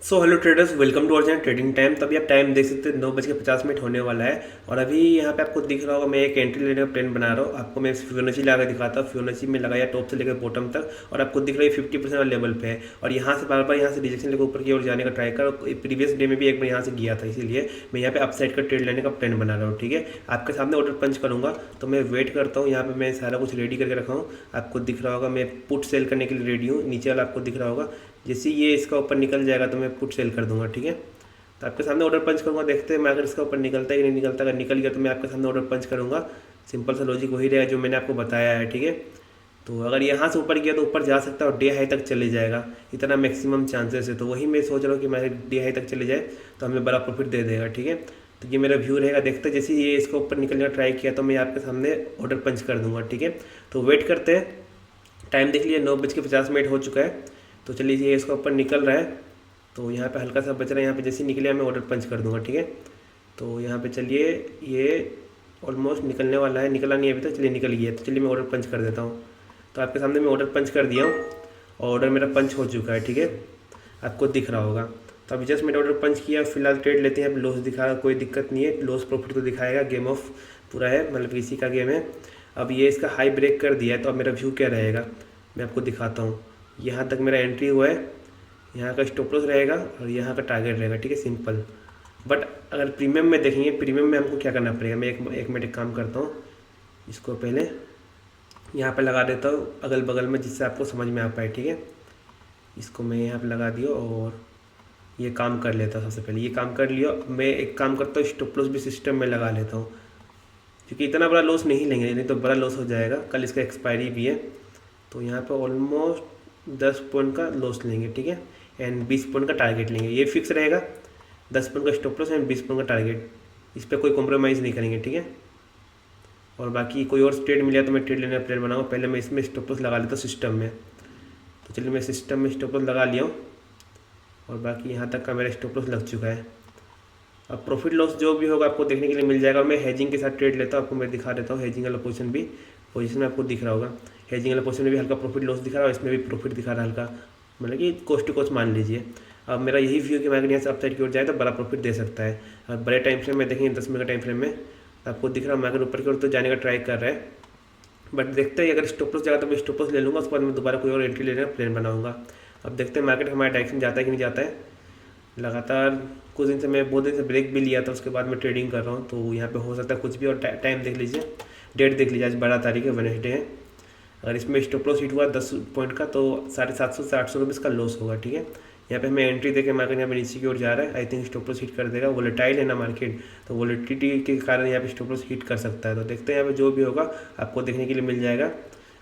So hello traders, welcome to our trading time. तभी आप time देख सकते हैं 9:50 होने वाला है। और अभी यहाँ पे आपको दिख रहा होगा मैं एक एंट्री लेने का प्लान बना रहा हूँ। आपको मैं फिबोनाची लगा के दिखाता हूँ। फिबोनाची में लगाया टॉप से लेकर बॉटम तक, और आपको दिख रहा है 50% वाले लेवल पे है। और यहाँ से बार बार यहाँ से रिजेक्शन लेकर ऊपर की ओर जाने का ट्राई कर। प्रीवियस डे में भी एक बार यहाँ से गया था, इसीलिए मैं यहाँ पे अपसाइड का ट्रेड लेने का प्लान बना रहा हूँ। ठीक है, आपके सामने ऑर्डर पंच करूँगा, तो मैं वेट करता हूँ। यहाँ पे मैं सारा कुछ रेडी करके रखा हूँ। आपको दिख रहा होगा मैं पुट सेल करने के लिए रेडी हूँ। नीचे वाला आपको दिख रहा होगा, जैसे ये इसका ऊपर निकल जाएगा तो मैं पुट सेल कर दूंगा। ठीक है, तो आपके सामने ऑर्डर पंच करूंगा, देखते हैं मैं अगर इसका ऊपर निकलता है कि नहीं निकलता। अगर निकल गया तो मैं आपके सामने ऑर्डर पंच करूंगा। सिंपल सा लॉजिक वही रहेगा जो मैंने आपको बताया है। ठीक है, तो अगर यहाँ से ऊपर गया तो ऊपर जा सकता है और डे हाई तक चले जाएगा, इतना मैक्सिमम चांसेस है। तो वही मैं सोच रहा हूँ कि मैं डे हाई तक चले जाए तो हमें बड़ा प्रॉफिट दे देगा। ठीक है, तो ये मेरा व्यू रहेगा। देखते हैं जैसे ये इसको ऊपर निकलने का ट्राई किया तो मैं आपके सामने ऑर्डर पंच कर दूंगा। ठीक है, तो वेट करते हैं। टाइम देख लीजिए 9:50 हो चुका है। तो चलिए ये इसका ऊपर निकल रहा है, तो यहाँ पे हल्का सा बच रहा है। यहाँ पे जैसे ही निकले मैं ऑर्डर पंच कर दूंगा। ठीक है, तो यहाँ पे चलिए ये ऑलमोस्ट निकलने वाला है। निकला नहीं है अभी तक, चलिए निकल गया। तो चलिए मैं ऑर्डर पंच कर देता हूँ। तो आपके सामने मैं ऑर्डर पंच कर दिया हूँ, और ऑर्डर मेरा पंच हो चुका है। ठीक है, आपको दिख रहा होगा। तो अभी जस्ट मैंने ऑर्डर पंच किया। फिलहाल ट्रेड लेते हैं। अब लॉस दिखा, कोई दिक्कत नहीं है, लॉस प्रॉफिट तो दिखाएगा। गेम ऑफ पूरा है, मतलब इसी का गेम है। अब ये इसका हाई ब्रेक कर दिया है, तो अब मेरा व्यू क्या रहेगा मैं आपको दिखाता हूँ। यहाँ तक मेरा एंट्री हुआ है, यहाँ का स्टॉप लॉस रहेगा और यहाँ का टारगेट रहेगा। ठीक है, सिंपल। बट अगर प्रीमियम में देखेंगे, प्रीमियम में हमको क्या करना पड़ेगा। मैं एक मिनट एक काम करता हूँ, इसको पहले यहाँ पे लगा देता हूँ अगल बगल में, जिससे आपको समझ में आ पाए। ठीक है, इसको मैं यहाँ पे लगा दिया और ये काम कर लेता हूँ। सबसे पहले ये काम कर लिया। मैं एक काम करता हूँ, स्टॉप लॉस भी सिस्टम में लगा लेता हूँ, क्योंकि इतना बड़ा लॉस नहीं लेंगे, नहीं तो बड़ा लॉस हो जाएगा। कल इसका एक्सपायरी भी है। तो यहाँ पे ऑलमोस्ट 10 पॉइंट का लॉस लेंगे। ठीक है, एंड 20 पॉइंट का टारगेट लेंगे। ये फिक्स रहेगा, 10 पॉइंट का स्टॉप लॉस एंड 20 पॉइंट का टारगेट। इस पर कोई कॉम्प्रोमाइज़ नहीं करेंगे। ठीक है, और बाकी कोई और ट्रेड मिला तो मैं ट्रेड लेने का प्लान बनाऊँगा। पहले मैं इसमें स्टॉप लॉस लगा लेता हूँ सिस्टम में। तो चलिए मैं सिस्टम में स्टॉप लॉस लगा लिया हूँ, और बाकी यहाँ तक का मेरा स्टॉप लॉस लग चुका है। अब प्रॉफिट लॉस जो भी होगा आपको देखने के लिए मिल जाएगा। मैं हेजिंग के साथ ट्रेड लेता हूँ, आपको मैं दिखा देता हूँ। हेजिंग वाला पोजीशन आपको दिख रहा होगा। हेजिंग वाला पोजीशन में भी हल्का प्रॉफिट लॉस दिखा रहा है, इसमें भी प्रॉफिट दिखा रहा है हल्का, मतलब कि कोस्ट टू कोस्ट मान लीजिए। अब मेरा यही व्यू कि मार्केट यहाँ से अपसाइड की ओर जाए तो बड़ा प्रॉफिट दे सकता है। और बड़े टाइम फ्रेम में देखेंगे 10 मिनट का टाइम फ्रेम में, तो आपको दिख रहा है मार्केट ऊपर की ओर तो जाने का ट्राई कर रहा है। बट देखते हैं, अगर स्टॉप लॉस जाएगा तो मैं स्टॉप लॉस ले लूँगा, उसके बाद मैं दोबारा कोई और एंट्री लेने का प्लान बनाऊँगा। अब देखते हैं मार्केट हमारे डायरेक्शन जाता है कि नहीं जाता है। लगातार कुछ दिन से, मैं बहुत दिन से ब्रेक भी लिया था, उसके बाद मैं ट्रेडिंग कर रहा हूँ। तो यहाँ पे हो सकता है कुछ भी। और टाइम देख लीजिए, डेट देख लीजिए, आज 12 तारीख है, वेडनेसडे है। अगर इसमें स्टॉप लॉस हिट हुआ 10 पॉइंट का तो 750 से 800 रुपीज़ का लॉस होगा। ठीक है, यहाँ पे हमें एंट्री देके मार्केट यहाँ पे नीचे की ओर जा रहा है। I think stop loss hit कर देगा। वोलेटाइल है ना मार्केट, तो वोलेटिलिटी के कारण यहाँ पे स्टॉप लॉस हिट कर सकता है। तो देखते हैं यहाँ पे जो भी होगा आपको देखने के लिए मिल जाएगा।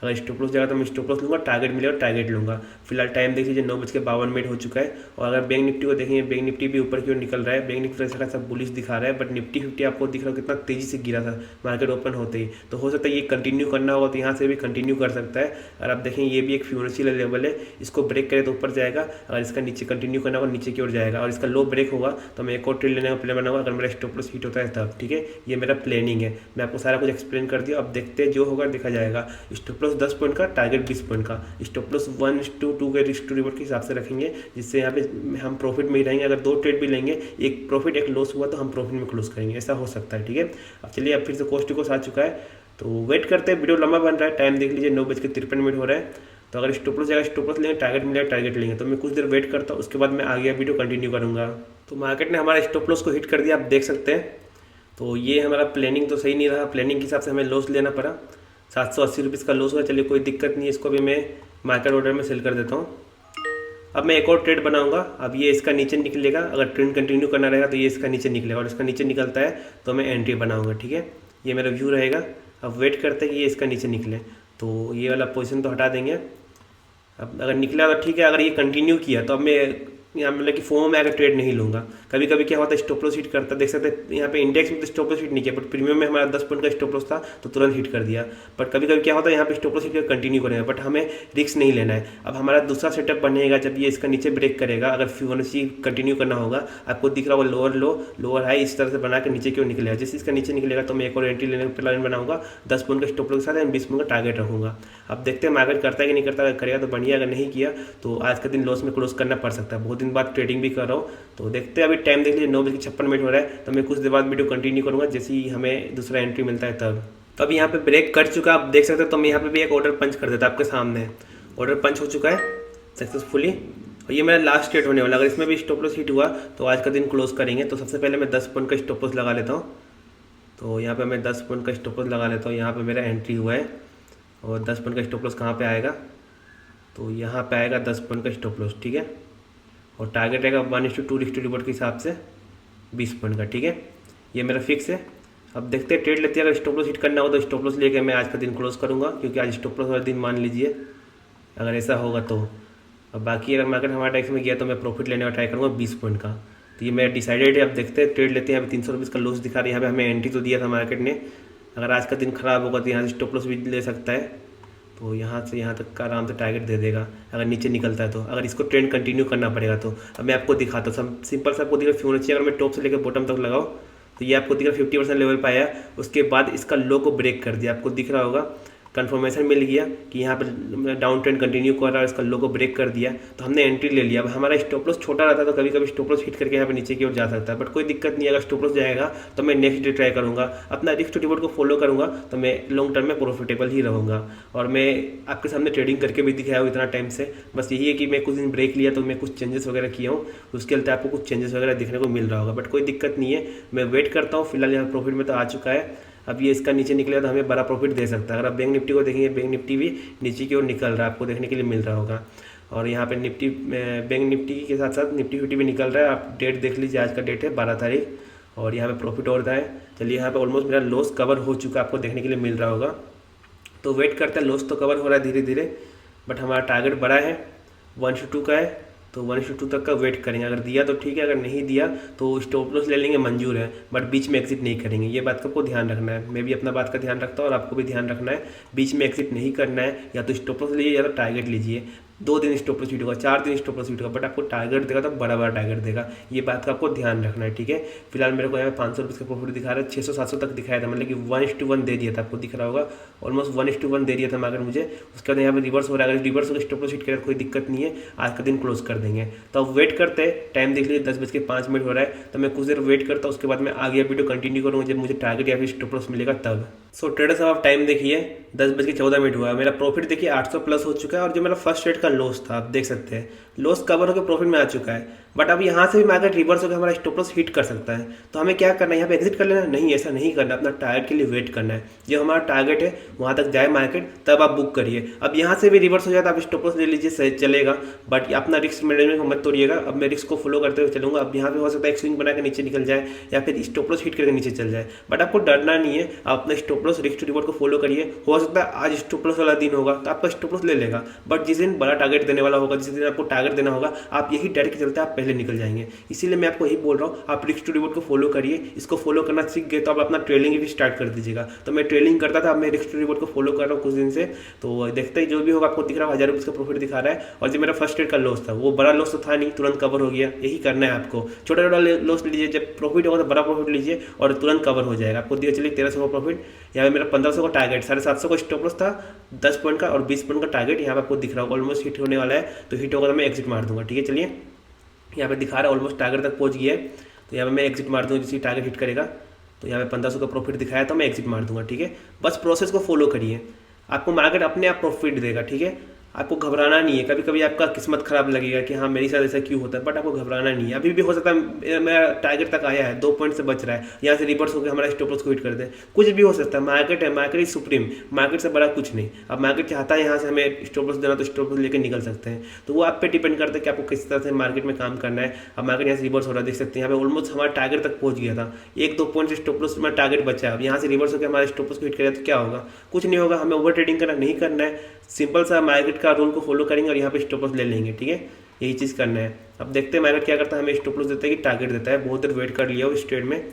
अगर स्टॉप लॉस जाएगा तो मैं स्टॉप लॉस लूँगा, टारगेट मिलेगा टारगेट लूँगा। फिलहाल टाइम देख लीजिए 9:52 हो चुका है। और अगर बैंक निफ्टी को देखेंगे, बैंक निफ्टी भी ऊपर की ओर निकल रहा है। बैंक निफ्टी ऐसा खासा बुलिश दिखा रहा है, बट निफ्टी 50 आपको दिख रहा है कितना तेज़ी से गिरा था मार्केट ओपन होते ही। तो हो सकता है ये कंटिन्यू करना होगा, तो यहाँ से भी कंटिन्यू कर सकता है। और आप देखें ये भी एक फिबोनाची लेवल है, इसको ब्रेक करे तो ऊपर जाएगा। अगर इसका नीचे कंटिन्यू करना होगा नीचे की ओर जाएगा, और इसका लो ब्रेक होगा तो मैं एक और ट्रेड लेने का प्लान बनाऊंगा अगर मेरा स्टॉप लॉस हिट होता है तब। ठीक है, ये मेरा प्लानिंग है। मैं आपको सारा कुछ एक्सप्लेन कर दिया। अब देखते हैं जो होगा देखा जाएगा। स्टॉप लॉस 10 पॉइंट का, टारगेट 20 पॉइंट का। स्टॉप लॉस 1:2 के रिस्क टू रिवॉर्ड के हिसाब से रखेंगे, जिससे यहाँ पे हम प्रॉफिट में ही रहेंगे। अगर 2 ट्रेड भी लेंगे, एक प्रॉफिट एक लॉस हुआ तो हम प्रॉफिट में क्लोज करेंगे, ऐसा हो सकता है। ठीक है, अब चलिए अब फिर से कोस्ट टू कोस्ट आ चुका है, तो वेट करते हैं। वीडियो लंबा बन रहा है, टाइम देख लीजिए 9:53 हो रहा है। तो अगर स्टॉप लॉस जाएगा स्टॉप लॉस लेंगे, टारगेट मिलेगा टारगेट लेंगे। तो मैं कुछ देर वेट करता हूँ, उसके बाद मैं आगे वीडियो कंटिन्यू करूँगा। तो मार्केट ने हमारा स्टॉप लॉस को हिट कर दिया, आप देख सकते हैं। तो ये हमारा प्लानिंग तो सही नहीं रहा, प्लानिंग के हिसाब से हमें लॉस लेना पड़ा। 780 रुपीज़ का लॉस हुआ। चलिए कोई दिक्कत नहीं है, इसको भी मैं मार्केट ऑर्डर में सेल कर देता हूँ। अब मैं एक और ट्रेड बनाऊंगा। अब ये इसका नीचे निकलेगा, अगर ट्रेंड कंटिन्यू करना रहेगा तो ये इसका नीचे निकलेगा, और इसका नीचे निकलता है तो मैं एंट्री बनाऊंगा। ठीक है, ये मेरा व्यू रहेगा। अब वेट करते हैं कि ये इसका नीचे निकले, तो ये वाला पोजीशन तो हटा देंगे। अब अगर निकला तो ठीक है, अगर ये कंटिन्यू किया तो अब मैं यहाँ मतलब कि फोमो में आकर ट्रेड नहीं लूँगा। कभी कभी क्या होता है स्टॉप लॉस हिट करता, देख सकते हैं यहाँ पे इंडेक्स में तो स्टॉप लॉस हिट नहीं किया, बट प्रीमियम में हमारा 10 पॉइंट का स्टॉप लॉस था तो तुरंत हिट कर दिया। बट कभी कभी क्या होता है यहाँ पे स्टॉप लॉस हिट कर कंटिन्यू करेगा, बट हमें रिस्क नहीं लेना है। अब हमारा दूसरा सेटअप बनेगा जब ये इसका नीचे ब्रेक करेगा, अगर फिबोनाची कंटिन्यू करना होगा। आपको दिख रहा होगा लोअर लो लोअर हाई इस तरह से बना के नीचे क्यों निकलेगा। जैसे इसका नीचे निकलेगा तो मैं एक और एंट्री लेने का प्लान बनाऊंगा, 10 पॉइंट का स्टॉप लॉस के साथ एंड 20 पॉइंट का टारगेट रखूंगा। अब देखते हैं मार्केट करता है कि नहीं करता। अगर करेगा तो बढ़िया, अगर नहीं किया तो आज का दिन लॉस में क्लोज करना पड़ सकता है। बहुत दिन दिन बाद ट्रेडिंग भी कर रहा हूँ। तो देखते हैं, अभी टाइम देख लीजिए 9:56 हो रहा है। तो मैं कुछ देर बाद वीडियो कंटिन्यू करूँगा जैसे ही हमें दूसरा एंट्री मिलता है तब। तो अभी यहाँ पे ब्रेक कर चुका आप देख सकते हो। तो मैं यहाँ पे भी एक ऑर्डर पंच कर देता आपके सामने। ऑर्डर पंच हो चुका है सक्सेसफुली, और ये मेरा लास्ट ट्रेड होने वाला। अगर इसमें भी स्टॉप लॉस हिट हुआ तो आज का दिन क्लोज करेंगे। तो सबसे पहले मैं 10 पॉइंट का स्टॉप लॉस लगा लेता हूँ। तो यहाँ पे मैं 10 पॉइंट का स्टॉप लॉस लगा लेता हूँ। यहाँ पे मेरा एंट्री हुआ है, और 10 पॉइंट का स्टॉप लॉस कहाँ पे आएगा, तो यहाँ पे आएगा 10 पॉइंट का स्टॉप लॉस, ठीक है। और टारगेट रहेगा 1:2 रिवॉर्ड के हिसाब से 20 पॉइंट का, ठीक है। ये मेरा फिक्स है। अब देखते हैं ट्रेड लेते हैं, अगर स्टॉप लॉस हिट करना हो तो स्टॉप लॉस लेके मैं आज का दिन क्लोज करूँगा, क्योंकि आज स्टॉप लॉस वाला दिन मान लीजिए अगर ऐसा होगा तो। अब बाकी अगर मार्केट हमारा टैक्स में गया तो मैं प्रॉफिट लेने का ट्राई करूँगा 20 पॉइंट का। तो ये मेरा डिसाइडेड है। अब देखते हैं ट्रेड लेते हैं। अभी 300 रुपीज़ का लॉस दिखा रहा है। यहाँ पे हमें एंट्री तो दिया था मार्केट ने, अगर आज का दिन खराब होगा तो यहाँ से स्टॉप लॉस भी ले सकता है। तो यहाँ से यहाँ तक का आराम से टारगेट दे देगा अगर नीचे निकलता है तो। अगर इसको ट्रेंड कंटिन्यू करना पड़ेगा तो। अब मैं आपको दिखाता हूँ, सिंपल से आपको दिख रहा फिबोनाची। अगर मैं टॉप से लेकर बॉटम तक लगाऊँ तो ये आपको दिख रहा 50% लेवल पे आया। उसके बाद इसका लो को ब्रेक कर दिया, आपको दिख रहा होगा, कंफर्मेशन मिल गया कि यहाँ पे डाउन ट्रेंड कंटिन्यू कर रहा है। इसका लो को ब्रेक कर दिया तो हमने एंट्री ले लिया। अब हमारा स्टॉप लॉस छोटा रहता है तो कभी कभी स्टॉप लॉस हिट करके यहाँ पे नीचे की ओर जा सकता है, बट कोई दिक्कत नहीं है। अगर स्टॉप लॉस जाएगा तो मैं नेक्स्ट डे ट्राई करूँगा, अपना रिस्क टू रिवॉर्ड को फॉलो करूँगा, तो मैं लॉन्ग टर्म में प्रॉफिटेबल ही रहूँगा। और मैं आपके सामने ट्रेडिंग करके भी दिखाया हूँ इतना टाइम से। बस यही है कि मैं कुछ दिन ब्रेक लिया तो मैं कुछ चेंजेस वगैरह किया हूँ, उसके लिए आपको कुछ चेंजेस वगैरह दिखने को मिल रहा होगा, बट कोई दिक्कत नहीं है। मैं वेट करता हूँ। फिलहाल यहाँ प्रॉफिट में तो आ चुका है। अब ये इसका नीचे निकलेगा तो हमें बड़ा प्रॉफिट दे सकता है। अगर आप बैंक निफ्टी को देखेंगे, बैंक निफ्टी भी नीचे की ओर निकल रहा है, आपको देखने के लिए मिल रहा होगा। और यहाँ पे निफ्टी, बैंक निफ्टी के साथ साथ निफ्टी फिफ्टी भी निकल रहा है। आप डेट देख लीजिए, आज का डेट है 12 तारीख, और यहाँ पे प्रॉफिट और रहा है। चलिए, यहाँ पे ऑलमोस्ट मेरा लॉस कवर हो चुका है, आपको देखने के लिए मिल रहा होगा। तो वेट करते हैं, लॉस तो कवर हो रहा है धीरे धीरे, बट हमारा टारगेट बड़ा है, 1:2 का है। तो 1:2 तक का वेट करेंगे। अगर दिया तो ठीक है, अगर नहीं दिया तो स्टॉप लॉस ले लेंगे, मंजूर है, बट बीच में एग्जिट नहीं करेंगे। ये बात का आपको ध्यान रखना है। मैं भी अपना बात का ध्यान रखता हूँ और आपको भी ध्यान रखना है। बीच में एग्जिट नहीं करना है। या तो स्टॉप लॉस लीजिए या तो टारगेट लीजिए। 2 दिन स्टॉप लॉस हिट होगा, 4 दिन स्टॉप लॉस हिट होगा, बट आपको टारगेट देगा तो बड़ा बड़ा टारगेट देगा। ये बात का आपको ध्यान रखना है, ठीक है। फिलहाल मेरे को यहाँ 500 रुपये का प्रॉफिट दिखा रहा है। 600-700 तक दिखाया था, मतलब कि 1:1 दे दिया था, आपको दिख रहा होगा। ऑलमोस्ट 1:1 दे दिया था मार्केट मुझे। उसके बाद यहाँ पे रिवर्स हो रहा है। अगर रिवर्स होकर स्टॉप लॉस हिट करेगा कोई दिक्कत नहीं है, आज का दिन क्लोज कर देंगे। तो अब वेट करते हैं। टाइम देख लीजिए 10:05 हो रहा है। तो मैं कुछ देर वेट करता हूँ, उसके बाद मैं आगे वीडियो कंटिन्यू करूँगा जब मुझे टारगेट या फिर स्टॉप लॉस मिलेगा तब। सो ट्रेडर्स, अब आप टाइम देखिए 10:14 हुआ है। मेरा प्रॉफिट देखिए 800 प्लस हो चुका है। और जो मेरा फर्स्ट ट्रेड का लॉस था, आप देख सकते हैं, लॉस कवर होकर प्रॉफिट में आ चुका है। बट अब यहाँ से भी मार्केट रिवर्स होकर हमारा स्टॉप लॉस हिट कर सकता है। तो हमें क्या करना है, यहाँ पे एग्जिट कर लेना नहीं, ऐसा नहीं करना। अपना टारगेट के लिए वेट करना है। जो हमारा टारगेट है वहाँ तक जाए मार्केट, तब आप बुक करिए। अब यहाँ से भी रिवर्स हो जाए तो आप स्टॉप लॉस ले लीजिए, सही चलेगा, बट अपना रिस्क मैनेजमेंट को मत तोड़िएगा। अब मैं रिस्क को फॉलो करते हुए चलूँगा। अब यहाँ पे हो सकता है एक स्विंग बना के नीचे निकल जाए या फिर स्टॉप लॉस हिट करके नीचे चल जाए, बट आपको डरना नहीं है। आप अपना stop loss risk to reward को फॉलो करिए। हो सकता है आज स्टॉप लॉस वाला दिन होगा तो आपका स्टॉप लॉस ले लेगा, बट जिस दिन बड़ा टारगेट देने वाला होगा, जिस दिन आपको टारगेट देना होगा, आप यही डर के चलते आप पहले निकल जाएंगे। इसीलिए मैं आपको यही बोल रहा हूँ, आप रिस्क टू रिवॉर्ड को फॉलो करिए। इसको फॉलो करना सीख गए तो आप अपना ट्रेडिंग भी स्टार्ट कर दीजिएगा। तो मैं ट्रेडिंग करता था, अब मैं रिस्क टू रिवॉर्ड को फॉलो कर रहा हूँ कुछ दिन से। तो देखते ही जो भी होगा, आपको दिख रहा है 1000 रुपये का प्रॉफिट दिखा रहा है। और जो मेरा फर्स्ट ट्रेड का लॉस था वो बड़ा लॉस तो था नहीं, तुरंत कवर हो गया। यही करना है आपको, छोटा छोटा लॉस लीजिए, जब प्रॉफिट होगा तो बड़ा प्रॉफिट लीजिए और तुरंत कवर हो जाएगा। आपको दिया चलिए 1300 का प्रॉफिट। यहाँ पे मेरा 1500 का टारगेट, 750 का स्टॉप लॉस था, 10 पॉइंट का और 20 पॉइंट का टारगेट यहाँ पे आपको दिख रहा होगा। ऑलमोस्ट हिट होने वाला है, तो हिट होगा तो मैं एग्जिट मार दूंगा, ठीक है। चलिए, यहाँ पे दिखा रहा है ऑलमोस्ट टारगेट तक पहुँच गया है, तो यहाँ पे मैं एग्जिट मार दूँगा जिसकी टारगेट हिट करेगा। तो यहाँ पे 1500 का प्रॉफिट दिखाया तो मैं एग्जिट मार दूंगा, ठीक है। बस प्रोसेस को फॉलो करिए, आपको मार्केट अपने आप प्रॉफिट देगा, ठीक है। आपको घबराना नहीं है। कभी कभी आपका किस्मत खराब लगेगा कि हाँ मेरे साथ ऐसा क्यों होता है, बट आपको घबराना नहीं है। अभी भी हो सकता है मेरा टारगेट तक आया है, 2 पॉइंट से बच रहा है, यहाँ से रिवर्स होकर हमारा स्टॉप लॉस को हिट कर दे, कुछ भी हो सकता है। मार्केट है, मार्केट इज सुप्रीम, मार्केट से बड़ा कुछ नहीं। अब मार्केट चाहता है यहाँ से हमें स्टॉप लॉस देना तो स्टॉप लॉस लेकर निकल सकते हैं। तो वो आप पे डिपेंड करता है कि आपको किस तरह से मार्केट में काम करना है। अब मार्केट यहाँ से रिवर्स हो रहा है, देख सकते हैं यहाँ पे ऑलमोस्ट हमारा टारगेट तक पहुँच गया था। 1-2 पॉइंट से स्टॉप लॉस में टारगेट बचा है। अब यहाँ से रिवर्स होकर हमारे स्टॉप लॉस को हिट करेगा तो क्या होगा, कुछ नहीं होगा। हमें ओवर ट्रेडिंग करना नहीं करना है, सिंपल सा मार्केट का रूल को फॉलो करेंगे और यहाँ पे स्टॉप लॉस ले लेंगे, ठीक है। यही चीज़ करना है। अब देखते हैं मार्केट क्या करता है, हमें स्टॉप लॉस देता है कि टारगेट देता है। बहुत देर वेट कर लिया उस ट्रेड में,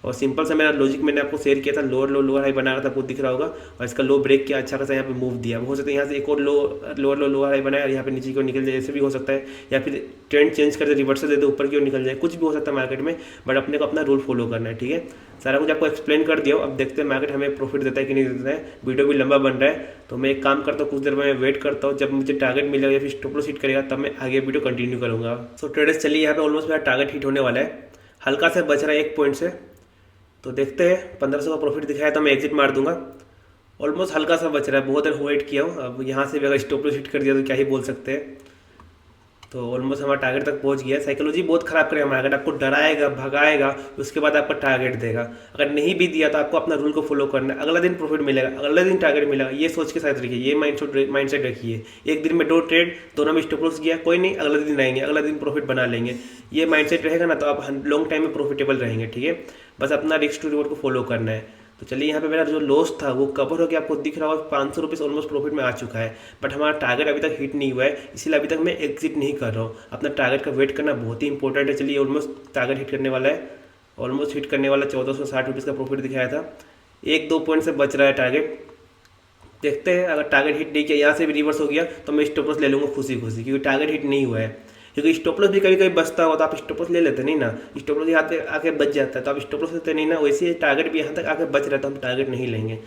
और सिंपल सा मेरा लॉजिक मैंने आपको शेयर किया था, लोअर लो लोअर हाई बना रहा था, आपको दिख रहा होगा। और इसका लो ब्रेक किया, अच्छा खासा यहाँ पे मूव दिया। हो सकता है यहाँ से एक और लोअर लो लोअर हाई बनाया और यहाँ पे नीचे की ओर निकल जाए, ऐसे भी हो सकता है। या फिर ट्रेंड चेंज कर दे, रिवर्सल दे दे, ऊपर की ओर निकल जाए, कुछ भी हो सकता है मार्केट में। बट अपने को अपना रूल फॉलो करना है, ठीक है। सारा कुछ आपको एक्सप्लेन कर दिया। अब देखते हैं मार्केट हमें प्रॉफिट देता है कि नहीं देता है। वीडियो भी लंबा बन रहा है, तो मैं एक काम करता हूँ, कुछ देर में वेट करता हूँ, जब मुझे टारगेट मिलेगा या फिर स्टॉप लॉस हिट करेगा तब मैं आगे वीडियो कंटिन्यू करूँगा। सो ट्रेडर्स चलिए, यहाँ पे ऑलमोस्ट मेरा टारगेट हिट होने वाला है, हल्का से बच रहा है 1 पॉइंट से। तो देखते हैं, 1500 का प्रॉफिट दिखाया तो मैं एग्जिट मार दूंगा। ऑलमोस्ट हल्का सा बच रहा है, बहुत देर वेट किया हूँ। अब यहाँ से भी अगर स्टॉप लॉस हिट कर दिया तो क्या ही बोल सकते हैं। तो ऑलमोस्ट हमारा टारगेट तक पहुंच गया। साइकोलॉजी बहुत खराब करेगा मार्केट, आपको डराएगा, भगाएगा, उसके बाद आपका टारगेट देगा। अगर नहीं भी दिया तो आपको अपना रूल को फॉलो करना है। अगला दिन प्रॉफिट मिलेगा, अगले दिन टारगेट मिलेगा, ये सोच के साथ रखिए, ये माइंडसेट रखिए। एक दिन में 2 ट्रेड, दोनों में स्टॉप लॉस गया, कोई नहीं, अगले दिन आएंगे, अगला दिन प्रॉफिट बना लेंगे। ये माइंडसेट रहेगा ना तो आप लॉन्ग टाइम में प्रॉफिटेबल रहेंगे, ठीक है। बस अपना रिस्क टू रिवॉर्ड को फॉलो करना है। तो चलिए, यहाँ पे मेरा जो लॉस था वो कवर हो गया, आपको दिख रहा होगा 500 रुपीज़ ऑलमोस्ट प्रॉफिट में आ चुका है। बट हमारा टारगेट अभी तक हिट नहीं हुआ है, इसीलिए अभी तक मैं एग्जिट नहीं कर रहा हूँ। अपना टारगेट का वेट करना बहुत ही इंपॉर्टेंट है। चलिए, ऑलमोस्ट टारगेट हिट करने वाला है, ऑलमोस्ट हिट करने वाला 1460 रुपीज़ का प्रॉफिट दिखाया था। 1-2 पॉइंट से बच रहा है टारगेट। देखते हैं, अगर टारगेट हिट नहीं किया, यहाँ से भी रिवर्स हो गया तो मैं स्टॉप लॉस ले लूँगा खुशी खुशी, क्योंकि टारगेट हिट नहीं हुआ है। क्योंकि स्टॉप लॉस भी कभी कभी बचता हो तो आप स्टॉप लॉस ले लेते नहीं ना, स्टॉप लॉस यहाँ पे आके बच जाता है तो आप स्टॉप लॉस लेते नहीं ना। वैसे टारगेट भी यहाँ तक आके बच रहा है तो हम टारगेट नहीं लेंगे,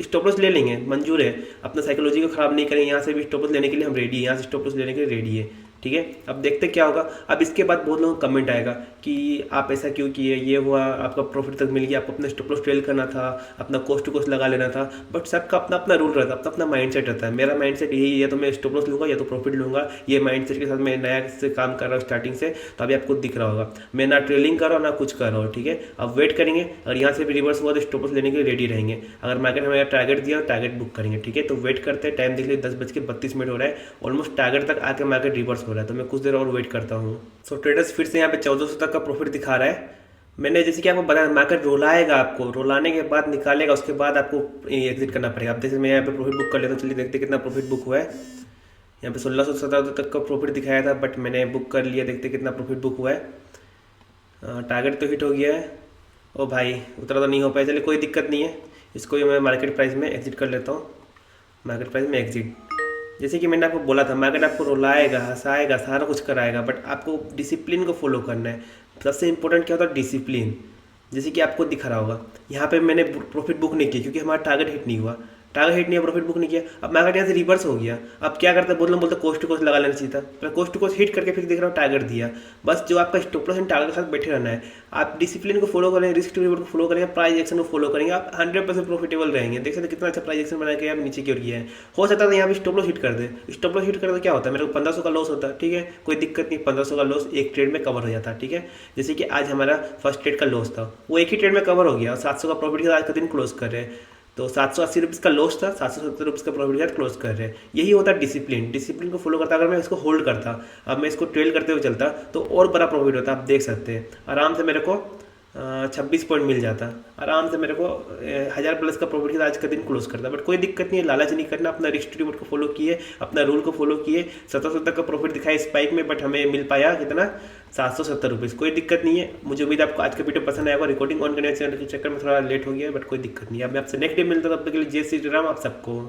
स्टॉप लॉस ले लेंगे, मंजूर है। अपना साइकोलॉजी को खराब नहीं करेंगे, यहाँ से भी स्टॉप लॉस लेने के लिए हम रेडी है, यहाँ से स्टॉप लॉस लेने के लिए रेडी है, ठीक है। अब देखते क्या होगा। अब इसके बाद बहुत लोगों का कमेंट आएगा कि आप ऐसा क्यों किए, ये हुआ, आपका प्रॉफिट तक मिल गया, आपको अपना स्टॉप लॉस ट्रेल करना था, अपना कॉस्ट टू कॉस्ट लगा लेना था। बट सबका अपना अपना रूल रहता है, अपना अपना माइंडसेट रहता है। मेरा माइंडसेट यही है, तो मैं स्टॉप लॉस लूँगा या तो प्रॉफिट लूँगा। ये माइंडसेट के साथ मैं नया से काम कर रहा हूँ स्टार्टिंग से, तो अभी आपको दिख रहा होगा मैं ना ट्रेलिंग कर रहा हूँ ना कुछ कर रहा हूँ, ठीक है। अब वेट करेंगे, अगर यहाँ से भी रिवर्स हुआ तो स्टॉप लॉस लेने के लिए रेडी रहेंगे। अगर मार्केट हमें टारगेट दिया टारगेट बुक करेंगे, ठीक है। तो वेट करते हैं, टाइम देख लीजिए 10:32 हो रहा है, ऑलमोस्ट टारगेट तक आके मार्केट रिवर्स हो रहा है, तो मैं कुछ देर और वेट करता हूँ। सो ट्रेडर्स फिर से यहाँ पे 1400 तक का प्रॉफिट दिखा रहा है। मैंने जैसे कि आपको बताया, मार्केट रोलाएगा, आपको रोलाने के बाद निकालेगा, उसके बाद आपको एग्जिट करना पड़ेगा। अब जैसे मैं यहाँ पे प्रॉफिट बुक कर लेता हूँ, चलिए देखते कितना प्रॉफिट बुक हुआ है। यहाँ पे 1617 तक का प्रॉफिट दिखाया था, बट मैंने बुक कर लिया, देखते कितना प्रॉफिट बुक हुआ है। टारगेट तो हिट हो गया है। ओ भाई, उतना तो नहीं हो पाया, चलिए कोई दिक्कत नहीं है, इसको ही मैं मार्केट प्राइस में एग्जिट कर लेता हूँ। मार्केट प्राइस में एग्जिट, जैसे कि मैंने आपको बोला था, मार्केट आपको रुलाएगा, हंसाएगा, सारा कुछ कराएगा, बट आपको डिसिप्लिन को फॉलो करना है। सबसे इंपॉर्टेंट क्या होता है, डिसिप्लिन। जैसे कि आपको दिख रहा होगा, यहाँ पे मैंने प्रॉफिट बुक नहीं किया क्योंकि हमारा टारगेट हिट नहीं हुआ, टारगेट हिट नहीं हुआ, प्रॉफिट बुक नहीं किया। अब मार्केट यहाँ से रिवर्स हो गया, अब क्या करता है, बहुत लोग बोलते हैं कोस्ट टू कोस्ट लगा लेना चाहिए था, पर कोस्ट टू कोस्ट हिट करके फिर देख रहा हूँ टारगेट दिया। बस जो आपका स्टॉप लॉस एंड टारगेट के साथ बैठे रहना है। आप डिसिप्लिन को फॉलो करेंगे, रिस्क टू रिवॉर्ड को फॉलो करेंगे, प्राइस एक्शन को फॉलो करेंगे, आप 100% प्रॉफिटेबल रहेंगे। देख सकते कितना अच्छा प्राइस एक्शन बना के आप नीचे की ओर किया है। हो सकता है यहाँ पे स्टॉप लॉस हिट कर दे, स्टॉप लॉस हिट कर दे क्या होता है, मेरे को 1500 का लॉस होता है, ठीक है, कोई दिक्कत नहीं, 1500 का लॉस एक ट्रेड में कवर हो जाता है, ठीक है। जैसे कि आज हमारा फर्स्ट ट्रेड का लॉस था, वो एक ही ट्रेड में कवर हो गया, और 700 का प्रॉफिट के साथ आज का दिन क्लोज कर रहे हैं। तो 780 रुपीज़ का लॉस था, 770 रुपीज़ का प्रॉफिट के साथ क्लोज कर रहे हैं। यही होता है डिसिप्लिन, डिसिप्लिन को फॉलो करता। अगर मैं इसको होल्ड करता, अब मैं इसको ट्रेल करते हुए चलता, तो और बड़ा प्रॉफिट होता। आप देख सकते हैं, आराम से मेरे को 26 पॉइंट मिल जाता, आराम से मेरे को 1000 प्लस का प्रॉफिट के आज का दिन क्लोज करता। बट कोई दिक्कत नहीं है, लालच नहीं करना, अपना रिस्क रिवॉर्ड को फॉलो किए, अपना रूल को फॉलो किए। 1700 तक का प्रॉफिट दिखाया स्पाइक में, बट हमें मिल पाया कितना, 770 रुपीज़। कोई दिक्कत नहीं है। मुझे उम्मीद आपको आज का वीडियो पसंद आएगा। रिकॉर्डिंग ऑन करने के चक्कर में थोड़ा लेट हो गया, बट कोई दिक्कत नहीं है। अब मैं आपसे नेक्स्ट डे मिलता हूँ, तब तक के लिए जय श्री राम आप सबको।